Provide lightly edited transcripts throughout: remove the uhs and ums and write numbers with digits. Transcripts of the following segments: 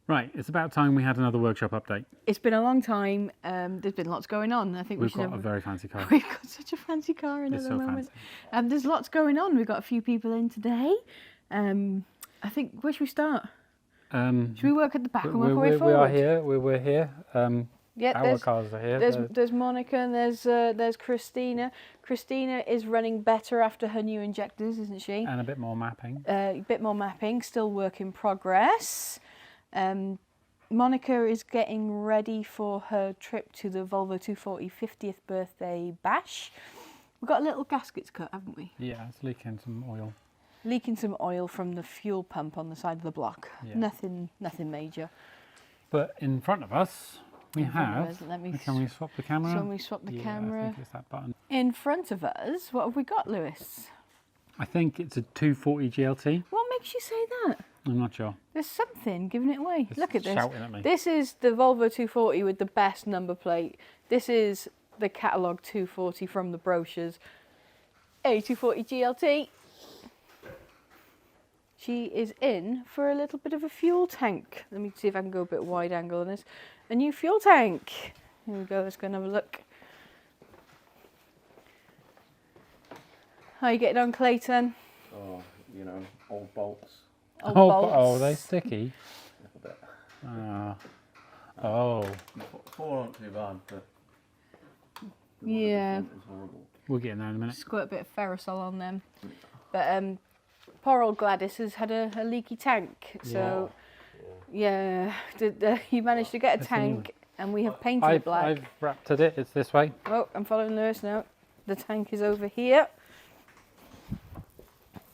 Right, it's about time we had another workshop update. It's been a long time. There's been lots going on. I think We've got a very fancy car. We've got such a fancy car in at the moment. There's lots going on. We've got a few people in today. I think, where should we start? Should we work at the back and work our way forward? We are here. We're here. Our cars are here. There's Monica and there's Christina. Christina is running better after her new injectors, isn't she? And a bit more mapping. A bit more mapping. Still work in progress. Monica is getting ready for her trip to the Volvo 240 50th birthday bash. We've got a little gaskets cut, haven't we? Yeah, it's leaking some oil. Leaking some oil from the fuel pump on the side of the block. Yeah. Nothing major. But in front of us, we have... Can we swap the camera? Can we swap the camera? I think it's that button. In front of us, what have we got, Lewis? I think it's a 240 GLT. What makes you say that? I'm not sure. There's something giving it away. It's look at this. Shouting at me. This is the Volvo 240 with the best number plate. This is the catalogue 240 from the brochures. A240 GLT. She is in for a little bit of a fuel tank. Let me see if I can go a bit wide angle on this. A new fuel tank. Here we go, let's go and have a look. How are you getting on, Clayton? Oh, you know, old bolts. Old bolts. Oh, are they sticky? A little bit. Oh. Four aren't too bad, but yeah, it's horrible. We'll get in there in a minute. Squirt a bit of ferrosol on them. But poor old Gladys has had a leaky tank. So yeah, you managed to get a tank, and we have painted it black. I've wrapped it. It's this way. Oh, I'm following Lewis now. The tank is over here.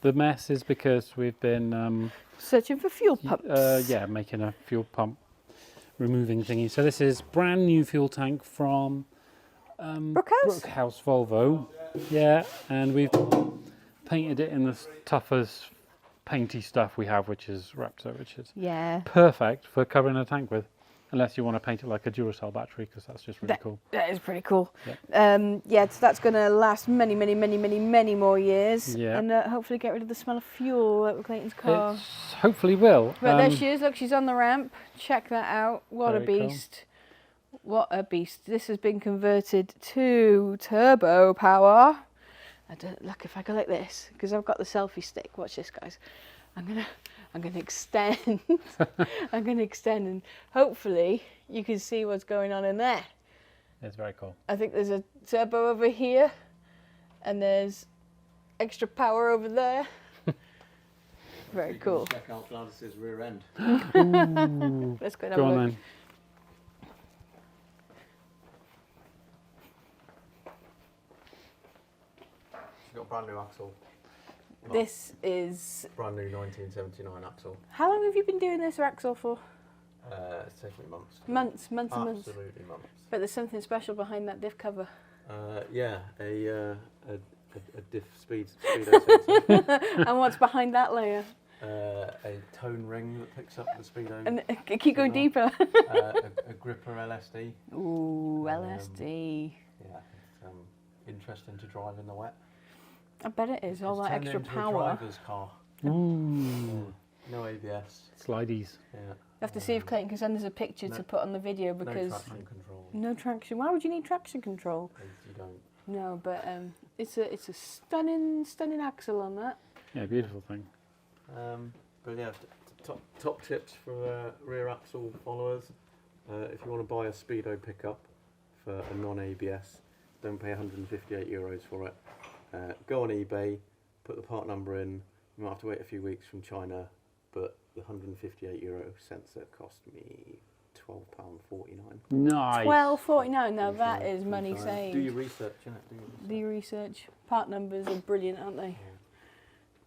The mess is because we've been searching for fuel pumps. Yeah, making a fuel pump removing thingy. So this is brand new fuel tank from Brookhouse Volvo. Yeah, and we've painted it in the toughest painty stuff we have, which is Raptor, which is perfect for covering a tank with. Unless you want to paint it like a Duracell battery, because that's just really cool. That is pretty cool. Yeah, so that's going to last many more years. Yeah. And hopefully get rid of the smell of fuel out of Clayton's car. It hopefully will. But there she is. Look, she's on the ramp. Check that out. What a beast. Cool. What a beast. This has been converted to turbo power. Look, if I go like this, because I've got the selfie stick. Watch this, guys. I'm gonna extend. I'm gonna extend, and hopefully you can see what's going on in there. It's very cool. I think there's a turbo over here, and there's extra power over there. Very cool. Check out Gladys's rear end. Let's go and have a look. Then. She's got a brand new axle. This is brand new 1979 axle. How long have you been doing this axle for? It's taken me months. Months and months. Absolutely months. But there's something special behind that diff cover. Yeah, a diff speedo sensor. And what's behind that layer? A tone ring that picks up the speedo. And keep going deeper. A gripper LSD. Ooh, LSD. Yeah, it's interesting to drive in the wet. I bet it is, all that extra power. A driver's car. Ooh. No ABS. Slideys. Yeah. You have to see if Clayton can send us a picture to put on the video, because... No traction control. No traction. Why would you need traction control? You don't. No, but it's a stunning axle on that. Yeah, beautiful thing. But yeah, top tips for rear axle followers. If you want to buy a speedo pickup for a non-ABS, don't pay €158 for it. Go on eBay, put the part number in. You might have to wait a few weeks from China, but the €158 sensor cost me £12.49. Nice. £12.49. Now that is money saved. Do your research, innit? Do your research. Part numbers are brilliant, aren't they? Yeah.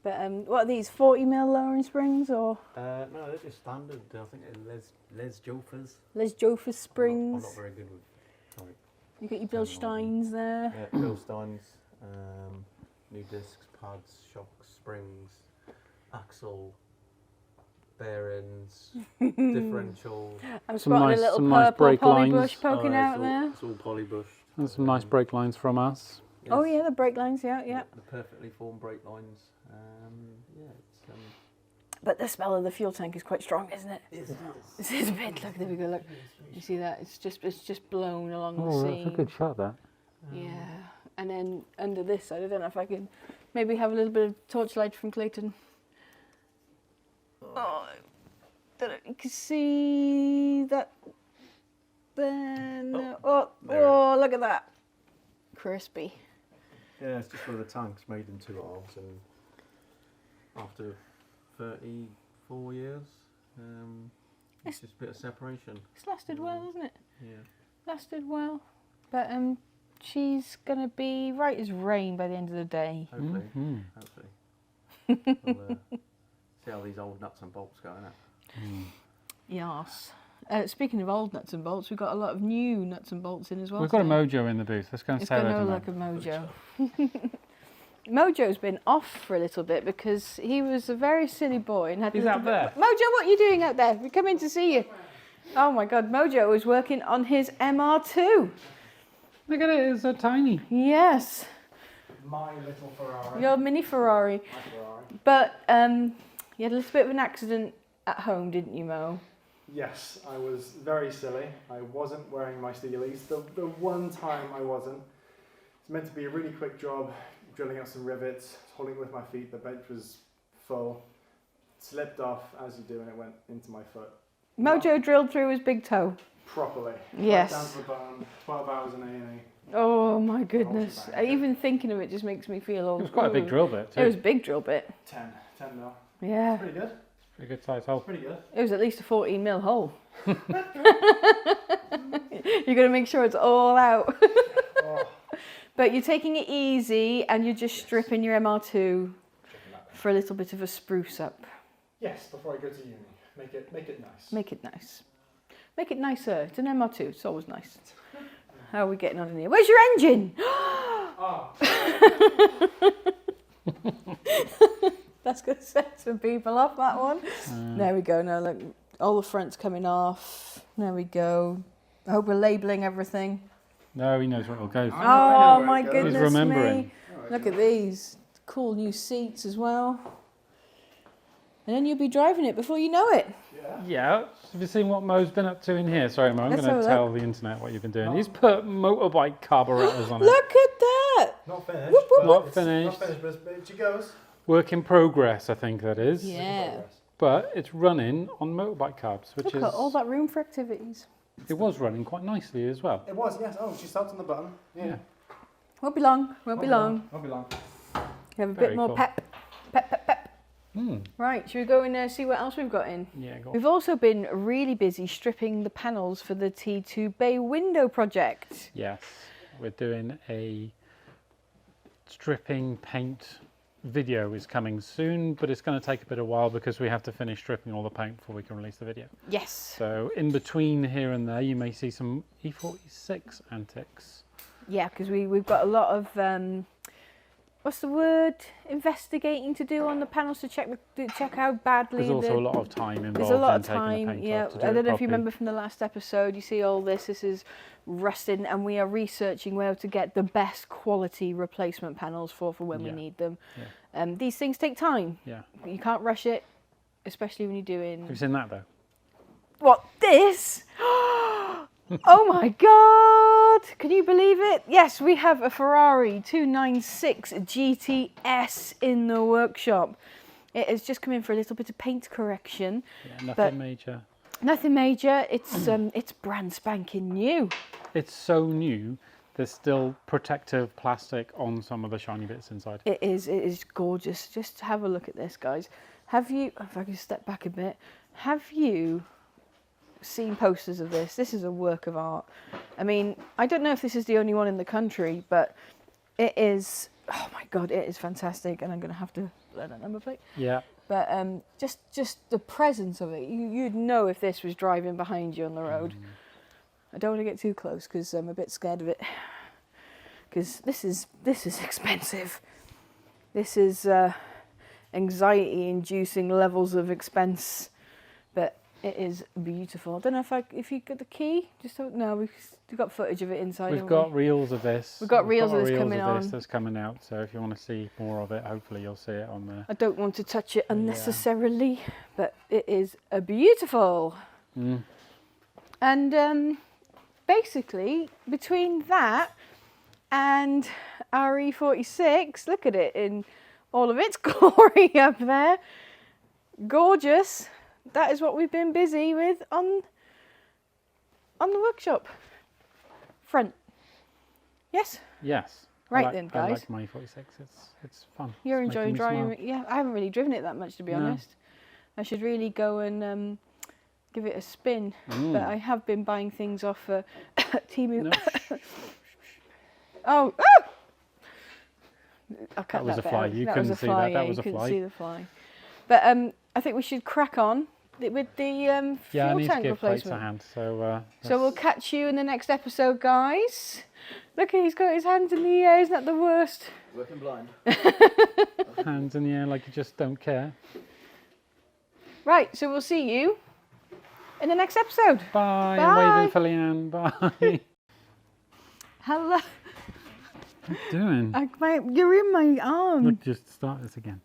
But what are these, 40mm lowering springs or? No, they're just standard. I think they're Les Jolfers. Les Jolfers springs. I'm not very good with. Sorry. You got your Bilsteins there. Yeah, Bilsteins. New discs, pads, shocks, springs, axle, bearings, differential. I'm spotting a little purple poly bush poking out there. It's all poly bush. There's some nice brake lines from us. Yes. Oh yeah, the brake lines, yeah. The perfectly formed brake lines. Yeah, it's But the smell of the fuel tank is quite strong, isn't it? Yes, it is. This is a bit. Look, there we go. Look, you see that? It's just blown along the Oh, seam. that's a good shot, that. Yeah, and then under this side, I don't know if I can maybe have a little bit of torchlight from Clayton. Oh, don't know, you can see that. Then look at that, crispy. Yeah, it's just one of the tanks made in 2 halves, and after 34 years, it's just a bit of separation. It's lasted well, hasn't it? Yeah. Lasted well, but she's gonna be right as rain by the end of the day. Hopefully. Mm-hmm. Hopefully. We'll see how these old nuts and bolts go, innit? Yes. Speaking of old nuts and bolts, we've got a lot of new nuts and bolts in as well. We've got a today. Mojo in the booth. Let's go and It's say got hello no to look Mo. of Mojo. Mojo's been off for a little bit because he was a very silly boy and had. He's out there. Mojo, what are you doing out there? We come in to see you. Oh my God, Mojo was working on his MR2. Look at it, it's so tiny. Yes, My little Ferrari. your mini Ferrari. My Ferrari. But you had a little bit of an accident at home, didn't you, Mo? Yes, I was very silly. I wasn't wearing my steelies. The one time I wasn't. It's meant to be a really quick job, drilling out some rivets, holding it with my feet. The bench was full. Slipped off, as you do, and it went into my foot. Mojo drilled through his big toe. Properly. Yes. Right down to the bone. 12 hours in A&E. Oh my goodness. Even thinking of it just makes me feel old. It was quite a big drill bit, too. It was a big drill bit. 10 mil. Yeah. Pretty good. Pretty good size hole. Pretty good. It was at least a 14 mil hole. You're going to make sure it's all out. Oh, But you're taking it easy and you're just stripping your MR2 checking that for a little bit of a spruce up. Yes, before I go to uni. Make it nice. Make it nice. Make it nicer. It's an MR2. It's always nice. How are we getting on in here? Where's your engine? Oh, That's going to set some people off, that one. There we go. Now look, all the front's coming off. There we go. I hope we're labelling everything. No, he knows where it'll go. Oh where it my goes. goodness He's remembering. me. Look at these. Cool new seats as well. And then you'll be driving it before you know it. yeah. Yeah, have you seen what Mo's been up to in here? Sorry, Mo, I'm Let's going have to a tell the internet what you've been doing. He's put motorbike carburetors on it. Look at that. Not finished. Whoop, whoop, but whoop. it's Not finished. Not finished, but it goes. Work in progress, I think that is. Yeah. But it's running on motorbike carbs, which Look is... at all that room for activities. It was running quite nicely as well. It was, yes. Oh, she starts on the button. Yeah. Won't be long. Won't be long. Won't be long. You have a Very bit more cool. pep. Pep, pep, pep. Hmm. Right, should we go in there and see what else we've got in? Yeah, go on. We've also been really busy stripping the panels for the T2 bay window project. Yes, we're doing a stripping paint video is coming soon, but it's going to take a bit of while because we have to finish stripping all the paint before we can release the video. Yes. So in between here and there, you may see some E46 antics. Yeah, because we've got a lot of what's the word? Investigating to do on the panels to check how badly. There's also a lot of time involved. There's a lot in of taking the time. paint Yeah, off to do I it don't know if properly. you remember from the last episode. You see all this. This is rusting, and we are researching where to get the best quality replacement panels for when we Yeah. need them. Yeah. These things take time. Yeah. You can't rush it, especially when you're doing. Have you seen that though? What, this? Oh my God! Can you believe it? Yes, we have a Ferrari 296 GTS in the workshop. It has just come in for a little bit of paint correction. Yeah, nothing But- major. Nothing major. It's brand spanking new. It's so new. There's still protective plastic on some of the shiny bits inside. It is gorgeous. Just have a look at this, guys. Have you, if I can step back a bit, have you seen posters of this? This is a work of art. I mean, I don't know if this is the only one in the country, but it is, oh my God, it is fantastic. And I'm going to have to learn that number plate. Yeah. But just the presence of it, you'd know if this was driving behind you on the road. I don't want to get too close because I'm a bit scared of it. Because this is expensive. This is anxiety-inducing levels of expense. But It is beautiful. I don't know if you got the key. Just don't know. We've got footage of it inside. We've got reels of this. We've got reels of this coming on. That's coming out. So if you want to see more of it, hopefully you'll see it on there. I don't want to touch it unnecessarily, but it is a beautiful. Mm. And basically, between that and RE46, look at it in all of its glory up there. Gorgeous. That is what we've been busy with on the workshop front. Yes? Yes. Right then, guys. I like my 46. It's fun. You're It's enjoying making me driving it? Yeah, I haven't really driven it that much, to be honest. I should really go and give it a spin. But I have been buying things off Temu. No. Oh! I'll cut That was a fly. You couldn't see that. That was a fly. You couldn't see the fly. But I think we should crack on with the Yeah, I fuel need tank to give plates a replacement. hand. So So we'll catch you in the next episode, guys. Look, he's got his hands in the air. Isn't that the worst? Working blind. hands in the air like you just don't care. Right, so we'll see you in the next episode. Bye. Bye. I'm waving for Leanne. Bye. Hello. What are you doing? You're in my arm. Look, just start this again.